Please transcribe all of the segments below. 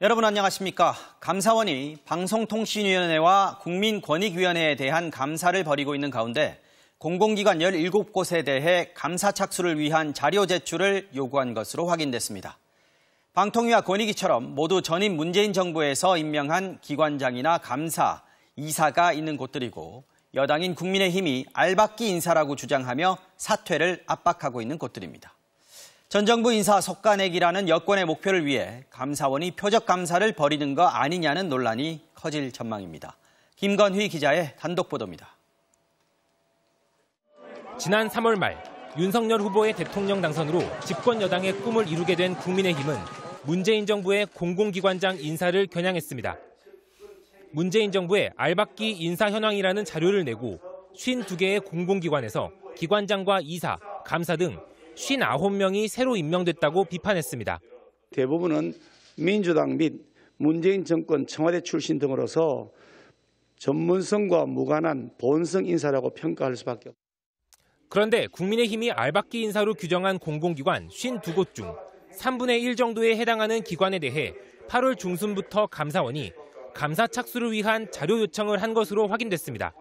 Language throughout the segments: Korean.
여러분 안녕하십니까? 감사원이 방송통신위원회와 국민권익위원회에 대한 감사를 벌이고 있는 가운데 공공기관 17곳에 대해 감사 착수를 위한 자료 제출을 요구한 것으로 확인됐습니다. 방통위와 권익위처럼 모두 전임 문재인 정부에서 임명한 기관장이나 감사, 이사가 있는 곳들이고 여당인 국민의힘이 알박기 인사라고 주장하며 사퇴를 압박하고 있는 곳들입니다. 전 정부 인사 속가내기라는 여권의 목표를 위해 감사원이 표적 감사를 벌이는 거 아니냐는 논란이 커질 전망입니다. 김건휘 기자의 단독 보도입니다. 지난 3월 말 윤석열 후보의 대통령 당선으로 집권 여당의 꿈을 이루게 된 국민의힘은 문재인 정부의 공공기관장 인사를 겨냥했습니다. 문재인 정부의 알박기 인사 현황이라는 자료를 내고 52개의 공공기관에서 기관장과 이사, 감사 등 59명이 새로 임명됐다고 비판했습니다. 대부분은 민주당 및 문재인 정권 청와대 출신 등으로서 전문성과 무관한 본성 인사라고 평가할 수밖에 없습니다. 그런데 국민의힘이 알박기 인사로 규정한 공공기관 52곳 중 3분의 1 정도에 해당하는 기관에 대해 8월 중순부터 감사원이 감사 착수를 위한 자료 요청을 한 것으로 확인됐습니다.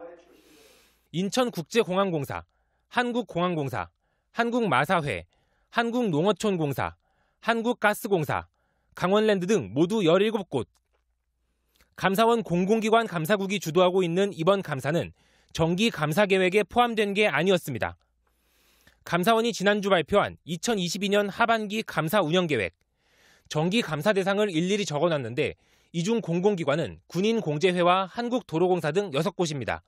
인천국제공항공사, 한국공항공사, 한국마사회, 한국농어촌공사, 한국가스공사, 강원랜드 등 모두 17곳. 감사원 공공기관 감사국이 주도하고 있는 이번 감사는 정기 감사 계획에 포함된 게 아니었습니다. 감사원이 지난주 발표한 2022년 하반기 감사 운영 계획, 정기 감사 대상을 일일이 적어놨는데 이 중 공공기관은 군인공제회와 한국도로공사 등 6곳입니다.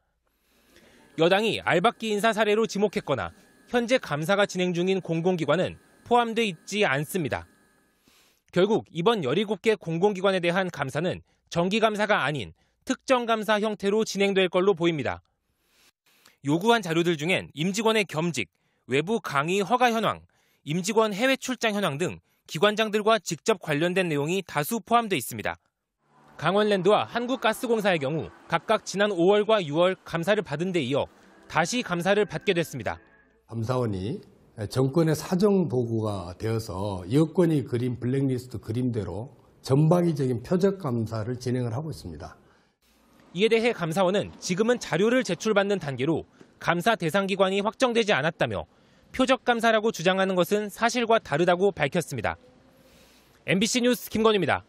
여당이 알박기 인사 사례로 지목했거나 현재 감사가 진행 중인 공공기관은 포함돼 있지 않습니다. 결국 이번 17개 공공기관에 대한 감사는 정기감사가 아닌 특정감사 형태로 진행될 걸로 보입니다. 요구한 자료들 중엔 임직원의 겸직, 외부 강의 허가 현황, 임직원 해외 출장 현황 등 기관장들과 직접 관련된 내용이 다수 포함돼 있습니다. 강원랜드와 한국가스공사의 경우 각각 지난 5월과 6월 감사를 받은 데 이어 다시 감사를 받게 됐습니다. 감사원이 정권의 사정보고가 되어서 여권이 그린 블랙리스트 그림대로 전방위적인 표적 감사를 진행을 하고 있습니다. 이에 대해 감사원은 지금은 자료를 제출받는 단계로 감사 대상 기관이 확정되지 않았다며 표적 감사라고 주장하는 것은 사실과 다르다고 밝혔습니다. MBC 뉴스 김건희입니다.